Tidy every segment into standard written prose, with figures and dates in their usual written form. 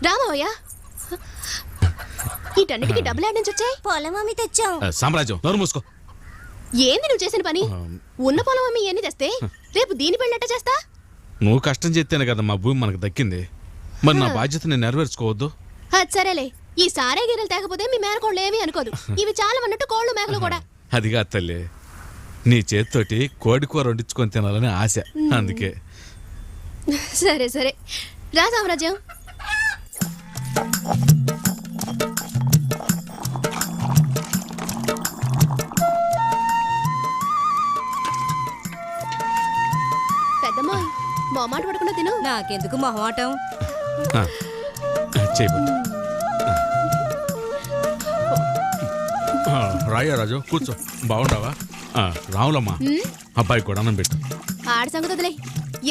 రామయ్య, వీటన్నిటికీ డబ్బులు యాడ్ నుంచి వచ్చాయి? పొలం అమ్మి తెచ్చాం. సామ్రాజ్యం నోరు మూసుకో. ఏంది నువ్వు చేసిన పని? ఉన్న పొలం అమ్మి ఎన్ని తెస్తే రేపు దీని పెళ్ళట్ట చేస్తా? నువ్వు కష్టం చేస్తేనే కదా మా భూమి మనకు దక్కింది. మరి నా బాధ్యత నేను నెరవేర్చుకోవద్దు? సరేలే, ఈ సారే గిన్నెలు తేకపోతే మీ మేనకోళ్ళు ఏమీ అనుకోదు. ఇవి చాలా అన్నట్టు కోళ్ళు మేకలు కూడా. అదిగా తల్లి, నీ చేతితోటి కోడి కూర వండించుకొని తినాలని ఆశ, అందుకే. సరే సరే, రా సామ్రాజ్యం. పెద్దమ్మ, మొహమాట పడకుండా తిను. నాకెందుకు మొహమాటం? చేయబడి రాయ్యా రాజు, కూర్చో. బాగుంటావా? రావులమ్మా, అబ్బాయి కూడా అన్నం పెట్టు. ఆడ సంగతి వదిలే,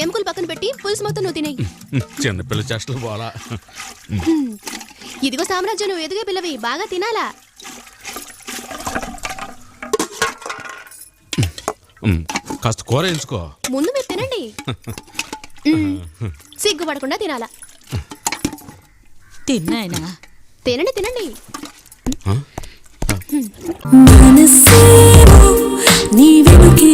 ఎముకలు పక్కన పెట్టి పులుసు మొత్తం నువ్వు తినేయి. చిన్నపిల్ల చేష్టలు పోలా. ఇదిగో సామ్రాజ్యం, నువ్వు ఎదిగే పిల్లవి, బాగా తినాలా. కాస్త కూర ఎంచుకో. ముందు మీరు తినండి. సిగ్గుపడకుండా తినాలా. తిన్నాయనా? తినండి తినండి. మనసేమో నీ వెనుకే